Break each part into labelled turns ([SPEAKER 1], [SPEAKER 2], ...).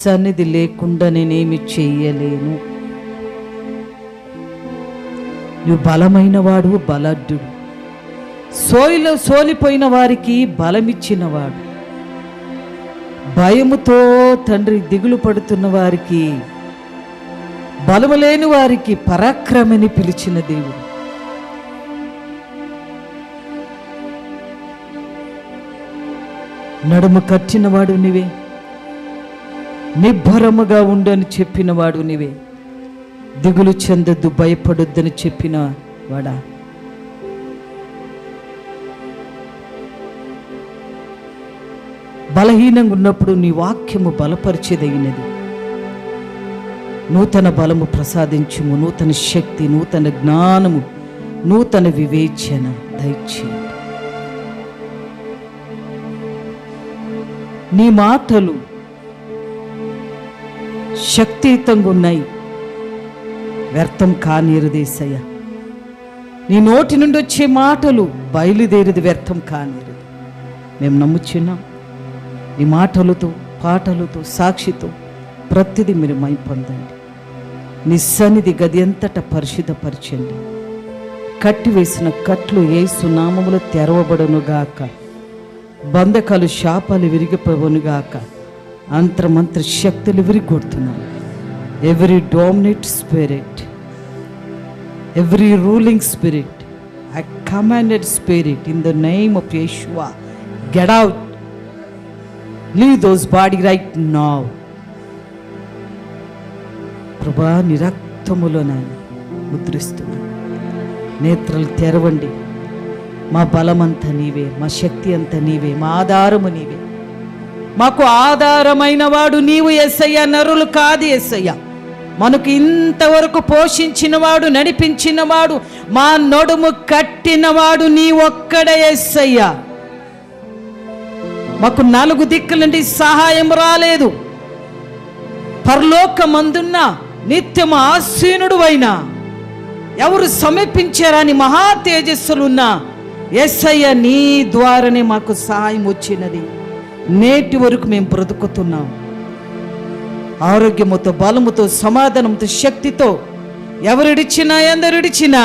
[SPEAKER 1] సన్నిధి లేకుండా నేనేమి చెయ్యలేను. నువ్వు బలమైన వాడు, బలడ్డుడు, సోలిపోయిన వారికి బలమిచ్చినవాడు, భయముతో తండ్రి దిగులు పడుతున్న వారికి, బలము లేని వారికి పరాక్రమని పిలిచిన దేవుడు. నడుము కట్టినవాడు నీవే, నిబ్బరముగా ఉండని చెప్పినవాడు నీవే, దిగులు చెందొద్దు, భయపడొద్దని చెప్పిన వాడా. బలహీనంగా ఉన్నప్పుడు నీ వాక్యము బలపరిచేదగినది. నూతన బలము ప్రసాదించుము, నూతన శక్తి, నూతన జ్ఞానము, నూతన వివేచన దయచేయండి. నీ మాటలు శక్తియుతంగా ఉన్నాయి, వ్యర్థం కానీరుదేశయ్య. నీ నోటి నుండి వచ్చే మాటలు బయలుదేరిది వ్యర్థం కానీరుది. మేము నమ్ముచున్నాం. నీ మాటలతో, పాటలతో, సాక్షితో ప్రతిదీ మీరు మై పొందండి. నీ సన్నిధి గది అంతటా పరిశుద్ధపరచండి. కట్టివేసిన కట్లు యేసు నామములో తెరవబడునుగాక. బంధకాలు, శాపాలు విరిగిపోవునుగాక. అంతర్మంత్ర శక్తులు విరిగొడుతున్నాను. Every dominate spirit, every ruling spirit, I commanded spirit in the name of Yeshua, get out, leave those body right now. ప్రభా, నీ రక్తములో నాయన ముద్రిస్తున్నా. నేత్రాలు తెరవండి. మా బలమంతా నీవే, మా శక్తి అంతా నీవే, మా ఆధారము నీవే. మాకు ఆధారమైన వాడు నీవు యేసయ్య, నరులు కాదు యేసయ్య. మనకు ఇంతవరకు పోషించినవాడు, నడిపించినవాడు, మా నడుము కట్టినవాడు నీ ఒక్కడే యేసయ్య. మాకు నాలుగు దిక్కుల నుండి సహాయం రాలేదు. పరలోకమందున్న నిత్యము ఆసీనుడు అయినా, ఎవరు సమీపించారని మహా తేజస్సులున్నా యేసయ్య నీ ద్వారానే మాకు సహాయం వచ్చినది. నేటి వరకు మేము బ్రతుకుతున్నాం. ఆరోగ్యముతో, బలముతో, సమాధానంతో, శక్తితో ఎవరిడిచినా, ఎందరిడిచినా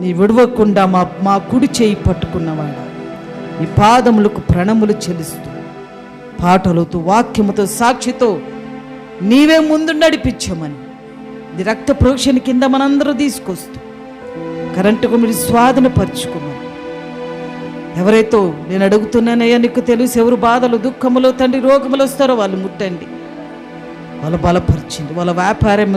[SPEAKER 1] నీ విడవకుండా మా కుడి చేయి పట్టుకున్నవాడా. ఈ పాదములకు ప్రణములు చెల్లిస్తూ, పాటలతో, వాక్యముతో, సాక్షితో నీవే ముందు నడిపించమని, నీ రక్త ప్రోక్షణ కింద మనందరూ తీసుకొస్తూ కరెంటుకు మీరు స్వాధీనపరచుకోమని. ఎవరైతే నేను అడుగుతున్నానయ్యా, నీకు తెలుసు, ఎవరు బాధలు, దుఃఖములో, తండ్రి రోగములు వస్తారో వాళ్ళు ముట్టండి, వాళ్ళు బలపరచండి. వాళ్ళ వ్యాపారం,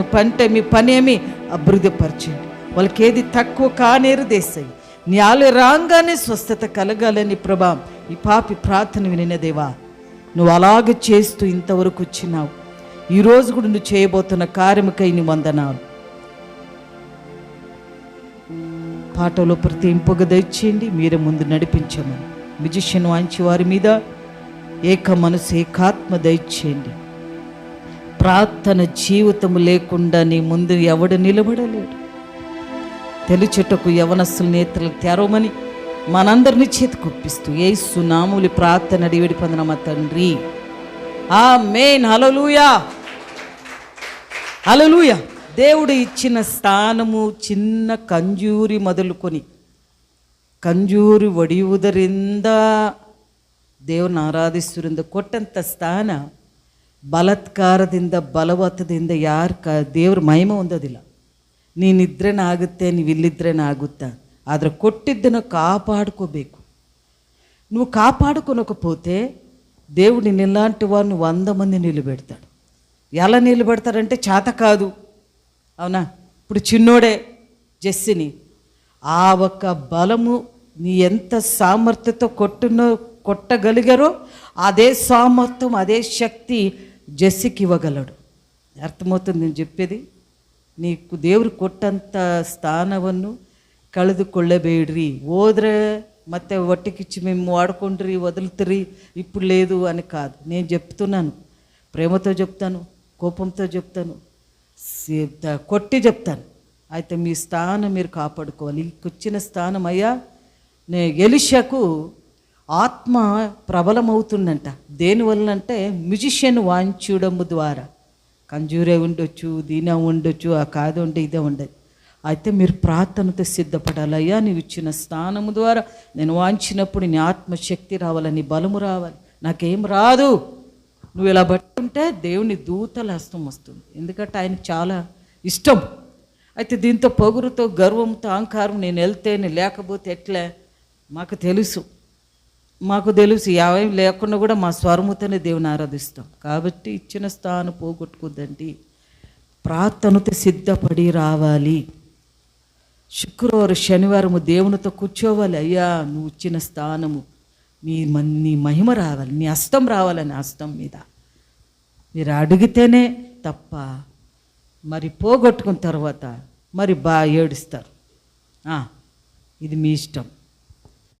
[SPEAKER 1] మీ పనేమి అభివృద్ధిపరచండి. వాళ్ళకి ఏది తక్కువ కానేరు దేశాయి. నీ ఆలు రాగానే స్వస్థత కలగాలని ప్రభా, ఈ పాపి ప్రార్థన వినిన దేవా, నువ్వు అలాగే చేస్తూ ఇంతవరకు వచ్చినావు. ఈరోజు కూడా నువ్వు చేయబోతున్న కార్యముకై నీ వందనాలు. పాటలో ప్రతి ఇంపుగా దయచేయండి, మీరే ముందు నడిపించమని. మ్యూజిషియన్ వాయించి వారి మీద ఏక మనసు, ఏకాత్మ దయచేయండి. ప్రార్థన జీవితము లేకుండా నీ ముందు ఎవడు నిలబడలేడు. తెలుచెట్టకు యవనస్తుల నేత్రలు తెరవమని మనందరినీ చేతికొప్పిస్తూ యేసు నామములో ప్రార్థన అడిగి పొందిన మా తండ్రి, ఆమేన్. హల్లెలూయా, హల్లెలూయా. దేవుడు ఇచ్చిన స్థానము చిన్న ಕಂಜೂರಿ ಮೊದಲುకొని ಕಂಜೂರಿ ಒಡೆಯುವುದರಿಂದ ದೇವರನ್ನು ಆರಾಧಿಸುವುದರಿಂದ ಕೊಟ್ಟಂಥ ಸ್ಥಾನ ಬಲಾತ್ಕಾರದಿಂದ, ಬಲವತ್ತದಿಂದ ಯಾರು ದೇವ್ರ ಮಹಿಮೆ ಹೊಂದೋದಿಲ್ಲ. ನೀನಿದ್ರೇನ ಆಗುತ್ತೆ, ನೀವಿಲ್ಲಿದ್ರೇನ ಆಗುತ್ತಾ, ಆದರೆ కొట్టిద్దను కాపాడుకోಬೇಕು. నువ్వు కాపాడుకోనకపోతే దేవుడు నిన్నలాంటి వారిని 100 మంది నిలబెడతాడు. ఎలా నిలబెడతాడంటే చేత కాదు, అవునా? ఇప్పుడు చిన్నోడే జెస్సిని, ఆ ఒక్క బలము నీ ఎంత సామర్థ్యతో కొట్టగలిగారో అదే సామర్థ్యం, అదే శక్తి జెస్సికి ఇవ్వగలడు. అర్థమవుతుంది నేను చెప్పేది? నీకు ದೇವರು ಕೊಟ್ಟಂಥ ಸ್ಥಾನವನ್ನು ಕಳೆದುಕೊಳ್ಳಬೇಡ್ರಿ. ಹೋದ್ರೆ ಮತ್ತೆ ಒಟ್ಟಿకిచ్చి మేము వాడుకుంటారు, వదులుతారు, ఇప్పుడు లేదు అని కాదు. నేను చెప్తున్నాను, ప్రేమతో చెప్తాను, కోపంతో చెప్తాను, కొట్టి చెప్తాను. అయితే మీ స్థానం మీరు కాపాడుకోవాలి. వచ్చిన స్థానం అయ్యా, ఎలీషాకు ఆత్మ ప్రబలమవుతుందంట. దేనివల్ల అంటే మ్యూజిషియన్ వాయించడము ద్వారా. కంజూరే ఉండొచ్చు, దీనా ఉండొచ్చు, ఆ కాదు ఉంటే ఇదే ఉండదు. అయితే మీరు ప్రార్థనతో సిద్ధపడాలి. అయ్యా నీవు ఇచ్చిన స్థానము ద్వారా నేను వాంచినప్పుడు నీ ఆత్మశక్తి రావాలి, నీ బలము రావాలి. నాకేం రాదు, నువ్వు ఇలా పట్టుకుంటే దేవుని దూతల హస్తం వస్తుంది. ఎందుకంటే ఆయనకు చాలా ఇష్టం. అయితే దీంతో పొగురుతో గర్వంతో అహంకారం నేను వెళ్తేనే, లేకపోతే ఎట్లే మాకు తెలుసు ఏమేం లేకుండా కూడా మా స్వరముతోనే దేవుని ఆరాధిస్తాం. కాబట్టి ఇచ్చిన స్థానం పోగొట్టుకోద్దండి. ప్రార్థనతో సిద్ధపడి రావాలి. శుక్రవారం శనివారము దేవునితో కూర్చోవాలి. అయ్యా నువ్వు ఇచ్చిన స్థానము నీ మహిమ రావాలి, నీ హస్తం రావాలని హస్తం మీద మీరు అడిగితేనే తప్ప మరి పోగొట్టుకున్న తర్వాత మరి ఏడుస్తారు. ఇది మీ ఇష్టం.